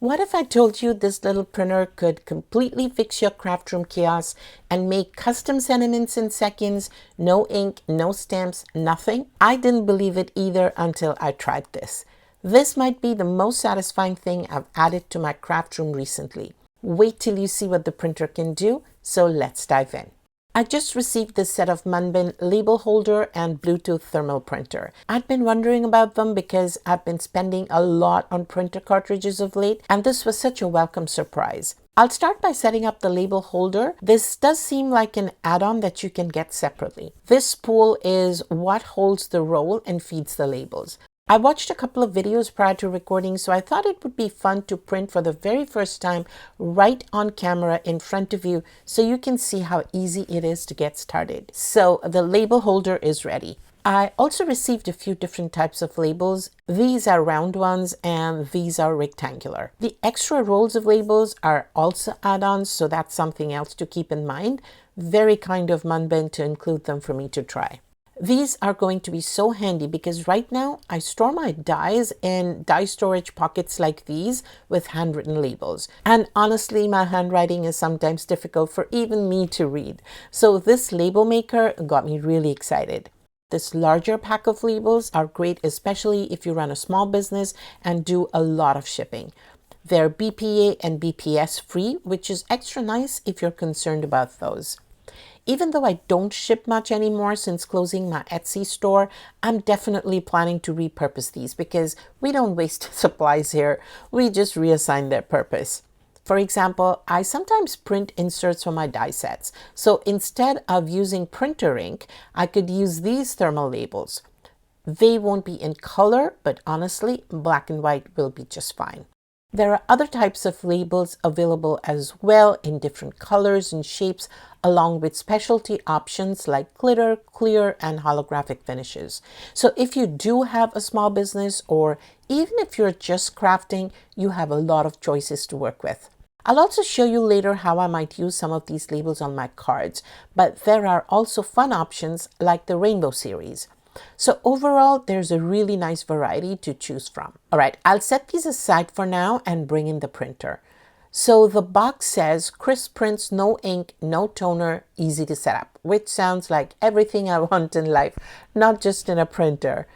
What if I told you this little printer could completely fix your craft room chaos and make custom sentiments in seconds? No ink, no stamps, nothing? I didn't believe it either until I tried this. This might be the most satisfying thing I've added to my craft room recently. Wait till you see what the printer can do, so let's dive in. I just received this set of Munbyn label holder and Bluetooth thermal printer. I'd been wondering about them because I've been spending a lot on printer cartridges of late, and this was such a welcome surprise. I'll start by setting up the label holder. This does seem like an add-on that you can get separately. This spool is what holds the roll and feeds the labels. I watched a couple of videos prior to recording, so I thought it would be fun to print for the very first time right on camera in front of you so you can see how easy it is to get started. So the label holder is ready. I also received a few different types of labels. These are round ones and these are rectangular. The extra rolls of labels are also add-ons, so that's something else to keep in mind. Very kind of Munbyn to include them for me to try. These are going to be so handy because right now I store my dies in die storage pockets like these with handwritten labels. And honestly, my handwriting is sometimes difficult for even me to read. So this label maker got me really excited. This larger pack of labels are great, especially if you run a small business and do a lot of shipping. They're BPA and BPS free, which is extra nice if you're concerned about those. Even though I don't ship much anymore since closing my Etsy store, I'm definitely planning to repurpose these because we don't waste supplies here. We just reassign their purpose. For example, I sometimes print inserts for my die sets. So instead of using printer ink, I could use these thermal labels. They won't be in color, but honestly, black and white will be just fine. There are other types of labels available as well in different colors and shapes, along with specialty options like glitter, clear, and holographic finishes. So if you do have a small business, or even if you're just crafting, you have a lot of choices to work with. I'll also show you later how I might use some of these labels on my cards, but there are also fun options like the rainbow series. So overall, there's a really nice variety to choose from. All right, I'll set these aside for now and bring in the printer. So the box says crisp prints, no ink, no toner, easy to set up, which sounds like everything I want in life, not just in a printer.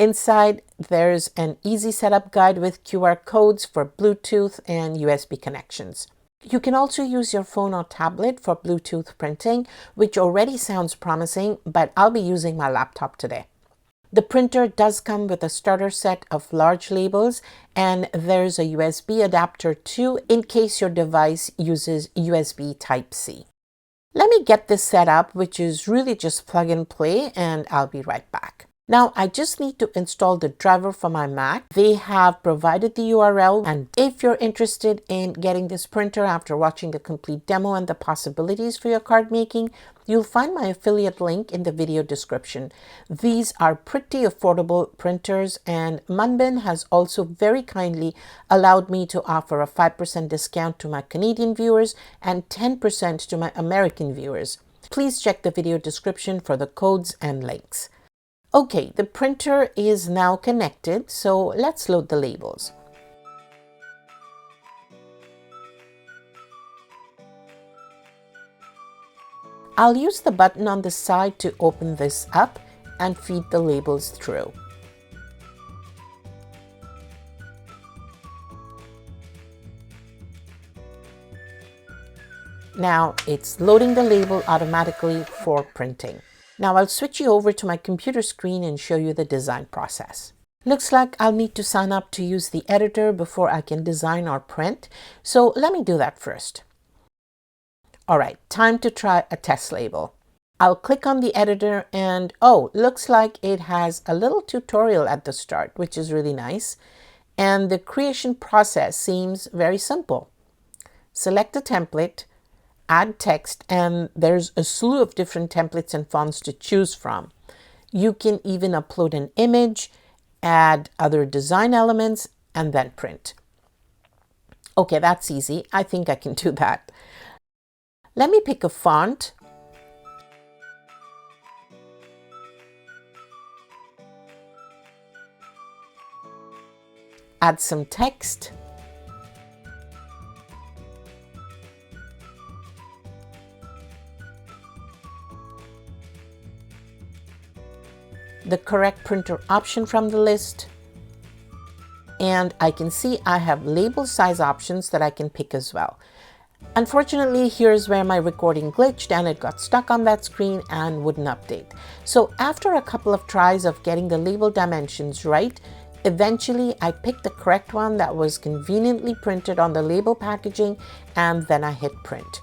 Inside, there's an easy setup guide with QR codes for Bluetooth and USB connections. You can also use your phone or tablet for Bluetooth printing, which already sounds promising, but I'll be using my laptop today. The printer does come with a starter set of large labels, and there's a USB adapter too in case your device uses USB Type-C. Let me get this set up, which is really just plug and play, and I'll be right back. Now, I just need to install the driver for my Mac. They have provided the URL, and if you're interested in getting this printer after watching the complete demo and the possibilities for your card making, you'll find my affiliate link in the video description. These are pretty affordable printers, and Munbyn has also very kindly allowed me to offer a 5% discount to my Canadian viewers and 10% to my American viewers. Please check the video description for the codes and links. Okay, the printer is now connected, so let's load the labels. I'll use the button on the side to open this up and feed the labels through. Now it's loading the label automatically for printing. Now I'll switch you over to my computer screen and show you the design process. Looks like I'll need to sign up to use the editor before I can design or print, so let me do that first. All right, time to try a test label. I'll click on the editor and looks like it has a little tutorial at the start, which is really nice. And the creation process seems very simple. Select a template, add text, and there's a slew of different templates and fonts to choose from. You can even upload an image, add other design elements, and then print. Okay, that's easy. I think I can do that. Let me pick a font. Add some text. the correct printer option from the list, and I can see I have label size options that I can pick as well. Unfortunately, here's where my recording glitched and it got stuck on that screen and wouldn't update. So after a couple of tries of getting the label dimensions right, eventually I picked the correct one that was conveniently printed on the label packaging, and then I hit print.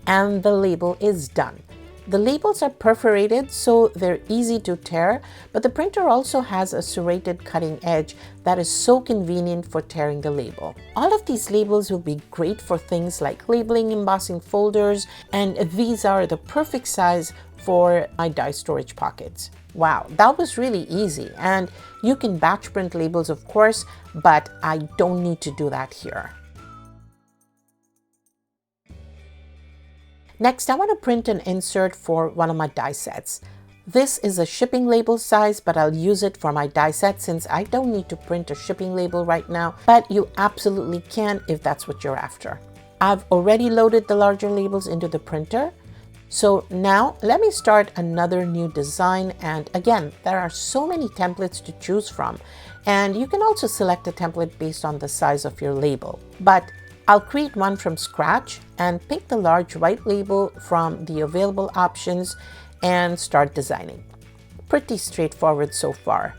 And the label is done. The labels are perforated, so they're easy to tear, but the printer also has a serrated cutting edge that is so convenient for tearing the label. All of these labels will be great for things like labeling, embossing folders, and these are the perfect size for my die storage pockets. Wow, that was really easy. And you can batch print labels, of course, but I don't need to do that here. Next, I want to print an insert for one of my die sets. This is a shipping label size, but I'll use it for my die set since I don't need to print a shipping label right now, but you absolutely can if that's what you're after. I've already loaded the larger labels into the printer. So now let me start another new design. And again, there are so many templates to choose from, and you can also select a template based on the size of your label. But I'll create one from scratch and pick the large white label from the available options and start designing. Pretty straightforward so far.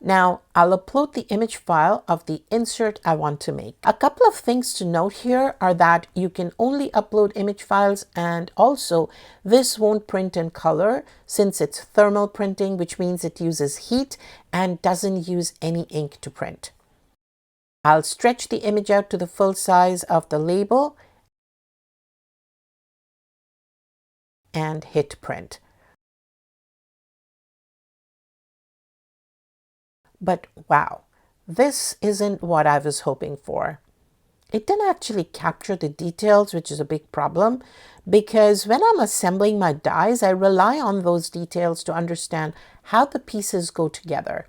Now I'll upload the image file of the insert I want to make. A couple of things to note here are that you can only upload image files, and also this won't print in color since it's thermal printing, which means it uses heat and doesn't use any ink to print. I'll stretch the image out to the full size of the label and hit print. But wow, this isn't what I was hoping for. It didn't actually capture the details, which is a big problem, because when I'm assembling my dies, I rely on those details to understand how the pieces go together.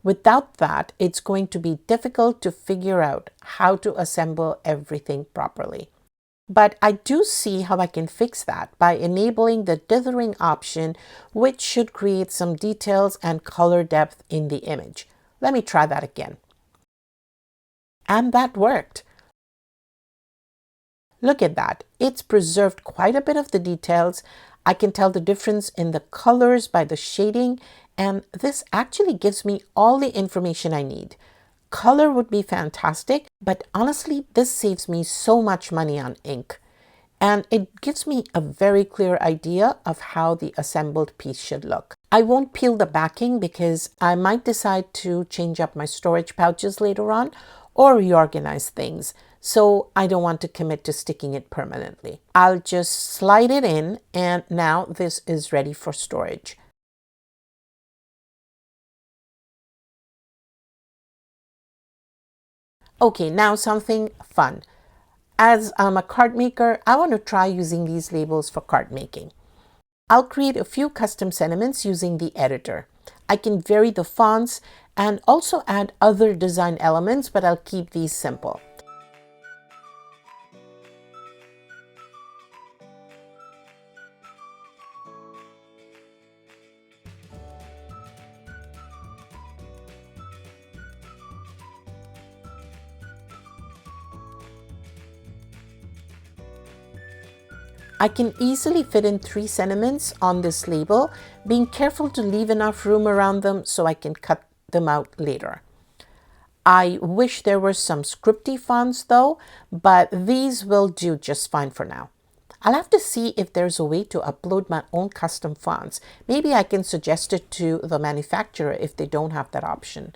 Without that, it's going to be difficult to figure out how to assemble everything properly. But I do see how I can fix that by enabling the dithering option, which should create some details and color depth in the image. Let me try that again. And that worked. Look at that. It's preserved quite a bit of the details. I can tell the difference in the colors by the shading, and this actually gives me all the information I need. Color would be fantastic, but honestly, this saves me so much money on ink. And it gives me a very clear idea of how the assembled piece should look. I won't peel the backing because I might decide to change up my storage pouches later on or reorganize things. So I don't want to commit to sticking it permanently. I'll just slide it in, and now this is ready for storage. Okay, now something fun. As I'm a card maker, I want to try using these labels for card making. I'll create a few custom sentiments using the editor. I can vary the fonts and also add other design elements, but I'll keep these simple. I can easily fit in 3 sentiments on this label, being careful to leave enough room around them so I can cut them out later. I wish there were some scripty fonts though, but these will do just fine for now. I'll have to see if there's a way to upload my own custom fonts. Maybe I can suggest it to the manufacturer if they don't have that option.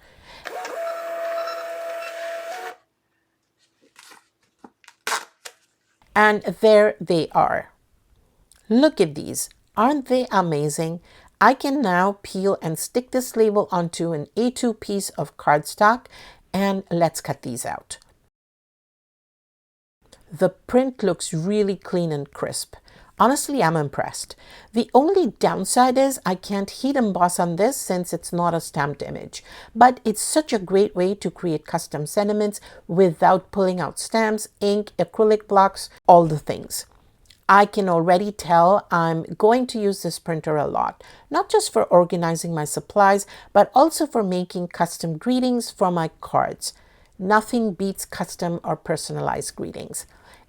And there they are. Look at these. Aren't they amazing? I can now peel and stick this label onto an A2 piece of cardstock, and let's cut these out. The print looks really clean and crisp. Honestly, I'm impressed. The only downside is I can't heat emboss on this since it's not a stamped image, but it's such a great way to create custom sentiments without pulling out stamps, ink, acrylic blocks, all the things. I can already tell I'm going to use this printer a lot, not just for organizing my supplies, but also for making custom greetings for my cards. Nothing beats custom or personalized greetings.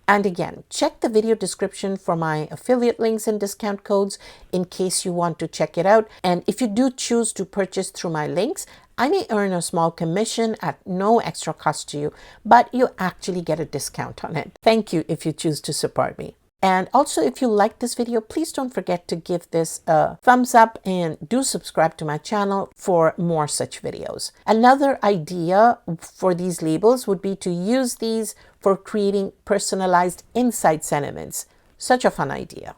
And again, check the video description for my affiliate links and discount codes in case you want to check it out. And if you do choose to purchase through my links, I may earn a small commission at no extra cost to you, but you actually get a discount on it. Thank you if you choose to support me. And also, if you like this video, please don't forget to give this a thumbs up and do subscribe to my channel for more such videos. Another idea for these labels would be to use these for creating personalized inside sentiments. Such a fun idea.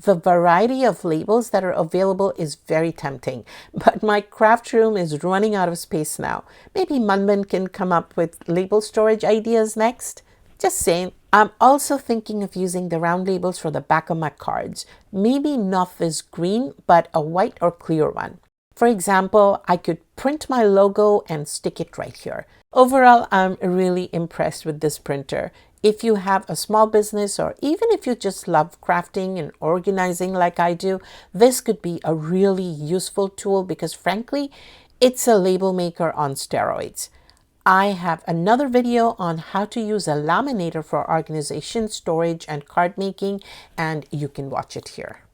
The variety of labels that are available is very tempting, but my craft room is running out of space now. Maybe Munbyn can come up with label storage ideas next? Just saying. I'm also thinking of using the round labels for the back of my cards. Maybe not this green, but a white or clear one. For example, I could print my logo and stick it right here. Overall, I'm really impressed with this printer. If you have a small business, or even if you just love crafting and organizing like I do, this could be a really useful tool because frankly, it's a label maker on steroids. I have another video on how to use a laminator for organization, storage, and card making, and you can watch it here.